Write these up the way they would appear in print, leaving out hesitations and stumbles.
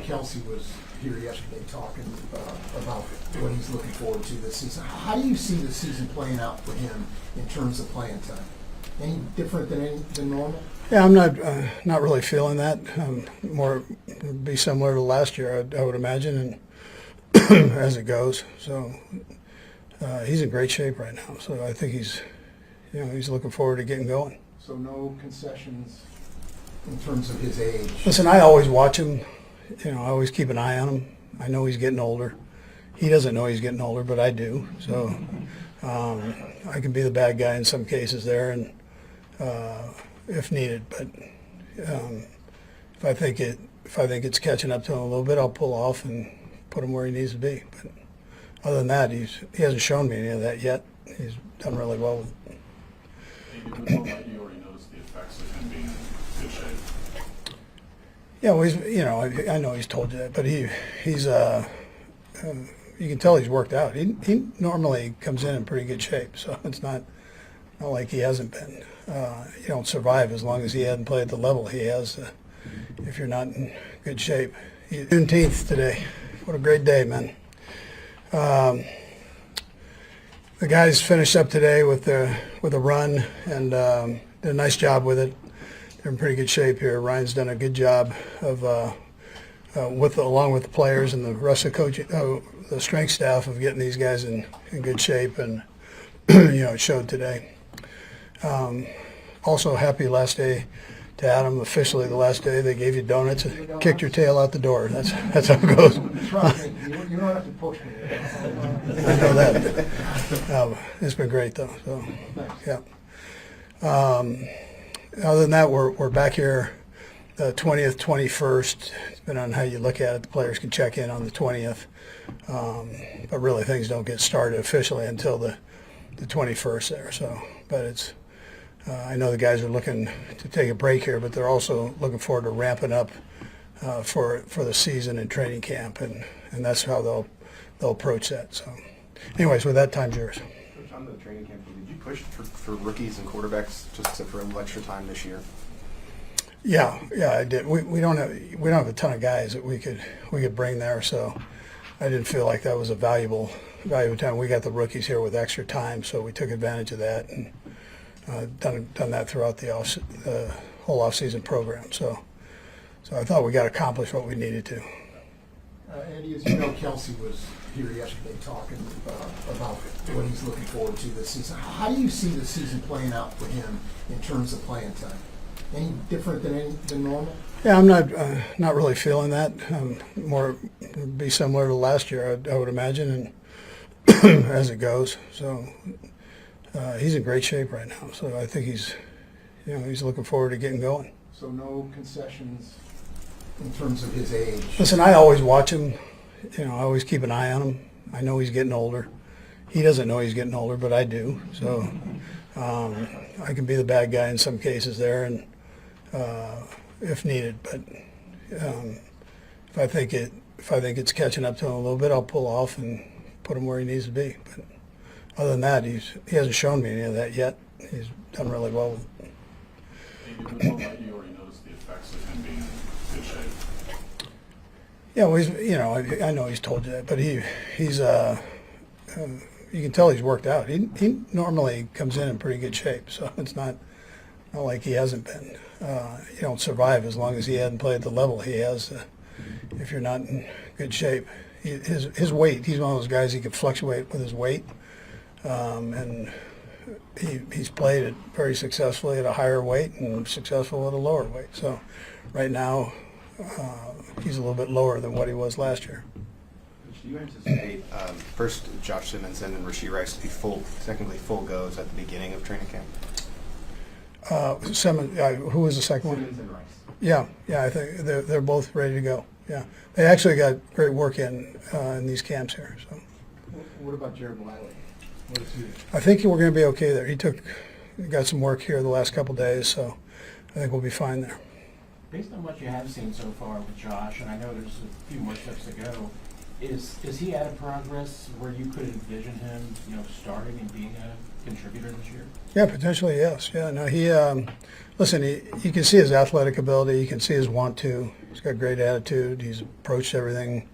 Kelce was here yesterday talking about what he's looking forward to this season. How do you see the season playing out for him in terms of playing time? Any different than normal? Yeah, I'm not really feeling that. More be similar to last year, I would imagine, and as it goes. So he's in great shape right now. So I think he's looking forward to getting going. So no concessions in terms of his age. Listen, I always watch him. I always keep an eye on him. I know he's getting older. He doesn't know he's getting older, but I do. So I can be the bad guy in some cases there, and if needed. But if I think it's catching up to him a little bit, I'll pull off and put him where he needs to be. But other than that, he hasn't shown me any of that yet. He's done really well with it. You already noticed the effects of him being in good shape. Yeah, well, I know he's told you that, but he's you can tell he's worked out. He normally comes in pretty good shape, so it's not like he hasn't been. You don't survive as long as he hadn't played at the level he has if you're not in good shape. Juneteenth today. What a great day, man. The guys finished up today with a run and did a nice job with it. They're in pretty good shape here. Ryan's done a good job of along with the players and the rest of the strength staff of getting these guys in good shape, and it showed today. Also happy last day to Adam, officially the last day. They gave you donuts and kicked your tail out the door. That's how it goes. Trust me, you don't have to push me. I know that. It's been great though. So yeah. Other than that, we're back here the 20th, 21st. Depending on how you look at it, the players can check in on the 20th. But really, things don't get started officially until the 21st there. So, but it's. I know the guys are looking to take a break here, but they're also looking forward to ramping up for the season and training camp, and that's how they'll approach that. So, anyways, with that, time's yours. Coach, on the training camp, did you push for rookies and quarterbacks just for a little extra time this year? Yeah, I did. We don't have a ton of guys that we could bring there, so I didn't feel like that was a valuable time. We got the rookies here with extra time, so we took advantage of that and done that throughout the whole off-season program. So I thought we got accomplished what we needed to. Andy, as you know, Kelce was here yesterday talking about what he's looking forward to this season. How do you see the season playing out for him in terms of playing time? Any different than normal? Yeah, I'm not really feeling that. More be similar to last year, I would imagine, and as it goes. So he's in great shape right now. So I think he's looking forward to getting going. So no concessions in terms of his age. Listen, I always watch him. I always keep an eye on him. I know he's getting older. He doesn't know he's getting older, but I do. So I can be the bad guy in some cases there, and if needed. But if I think it's catching up to him a little bit, I'll pull off and put him where he needs to be. But other than that, he hasn't shown me any of that yet. He's done really well with it. You already noticed the effects of him being in good shape. Yeah, well, I know he's told you that, but he's you can tell he's worked out. He normally comes in pretty good shape, so it's not like he hasn't been. You don't survive as long as he hadn't played at the level he has if you're not in good shape. His weight, he's one of those guys, he can fluctuate with his weight, and he's played it very successfully at a higher weight and successful at a lower weight. So right now he's a little bit lower than what he was last year. Do you anticipate first Josh Simmons and then Rashee Rice to be secondly full goes at the beginning of training camp? Who was the second one? Simmons and Rice. Yeah, I think they're both ready to go. Yeah, they actually got great work in these camps here. So, what about Jared Wiley? What is he? I think we're going to be okay there. He got some work here the last couple of days, so I think we'll be fine there. Based on what you have seen so far with Josh, and I know there's a few more steps to go, Is he at a progress where you could envision him, starting and being a contributor this year? Yeah, potentially, yes. Yeah, no, listen, you can see his athletic ability. You can see his want to. He's got great attitude. He's approached everything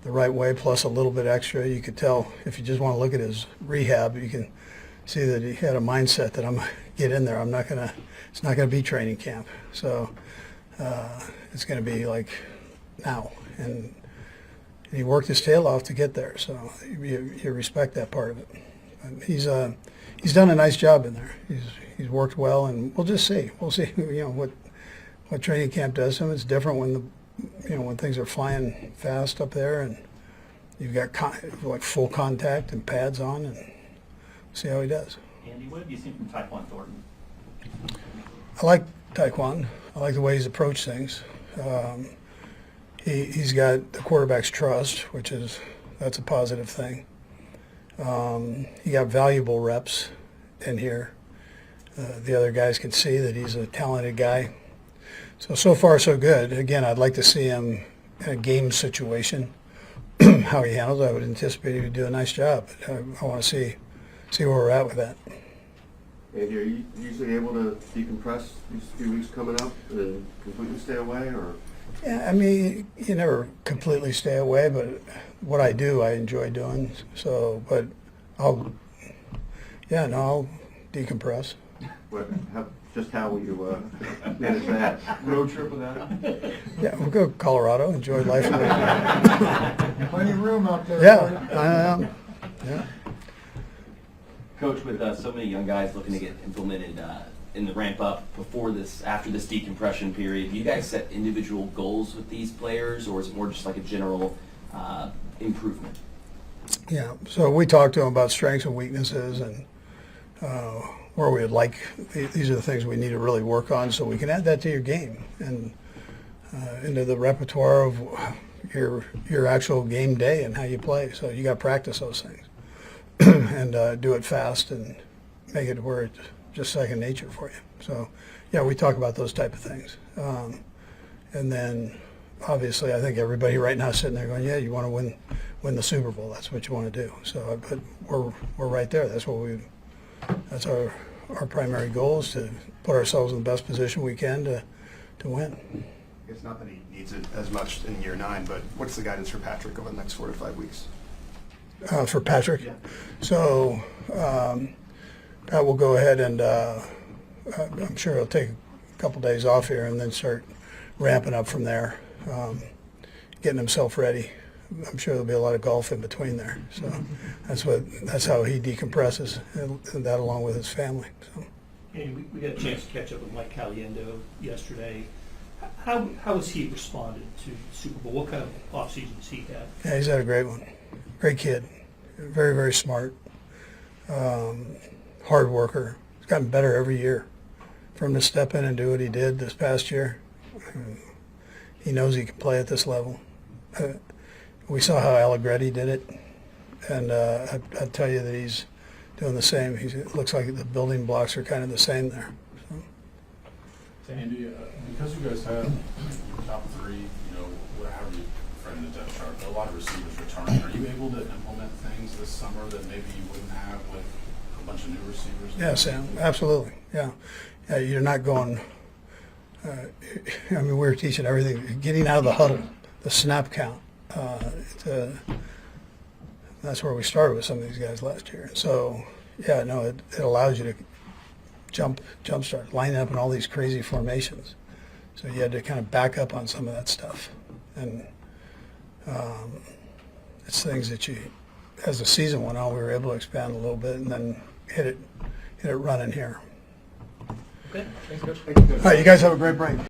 the right way, plus a little bit extra. You could tell if you just want to look at his rehab, you can see that he had a mindset that I'm going to get in there. It's not going to be training camp. So it's going to be like now. And he worked his tail off to get there. So you respect that part of it. He's done a nice job in there. He's worked well, and we'll just see. We'll see. What training camp does to him. It's different when when things are flying fast up there, and you've got like full contact and pads on, and see how he does. Andy, what have you seen from Tyquan Thornton? I like Taekwon. I like the way he's approached things. He's got the quarterback's trust, that's a positive thing. He got valuable reps in here. The other guys can see that he's a talented guy. So far, so good. Again, I'd like to see him in a game situation, how he handles it. I would anticipate he would do a nice job. But I want to see where we're at with that. Andy, are you usually able to decompress these few weeks coming up and then completely stay away, or? Yeah, I mean, you never completely stay away, but what I do, I enjoy doing. So, but I'll decompress. How will you manage that? Road trip with that? Yeah, we'll go to Colorado, enjoy life. Plenty of room out there. Yeah, yeah. Coach, with so many young guys looking to get implemented in the ramp up after this decompression period, do you guys set individual goals with these players, or is it more just like a general improvement? Yeah, so we talked to them about strengths and weaknesses and where we would like, these are the things we need to really work on so we can add that to your game and into the repertoire of your actual game day and how you play. So you got to practice those things and do it fast and make it where it's just second nature for you. So, yeah, we talk about those type of things. And then, obviously, I think everybody right now is sitting there going, yeah, you want to win the Super Bowl. That's what you want to do. So, but we're right there. That's our primary goal is to put ourselves in the best position we can to win. It's not that he needs it as much in year 9, but what's the guidance for Patrick over the next 4 to 5 weeks? For Patrick? Yeah. So Pat will go ahead and I'm sure he'll take a couple days off here and then start ramping up from there, getting himself ready. I'm sure there'll be a lot of golf in between there. So that's how he decompresses, and that along with his family. So. And we got a chance to catch up with Mike Caliendo yesterday. How has he responded to the Super Bowl? What kind of offseason has he had? Yeah, he's had a great one. Great kid. Very, very smart. Hard worker. He's gotten better every year. For him to step in and do what he did this past year, he knows he can play at this level. We saw how Allegretti did it, and I'd tell you that he's doing the same. It looks like the building blocks are kind of the same there. So. Andy, because you guys have top 3, however you frame the depth chart, a lot of receivers returning, are you able to implement things this summer that maybe you wouldn't have with a bunch of new receivers? Yeah, Sam, absolutely. Yeah, you're not going. I mean, we were teaching everything, getting out of the huddle, the snap count. That's where we started with some of these guys last year. So, yeah, no, it allows you to jump start, line up in all these crazy formations. So you had to kind of back up on some of that stuff. And it's things that as the season went on, we were able to expand a little bit and then hit it running here. Okay, thanks, Coach. All right, you guys have a great break.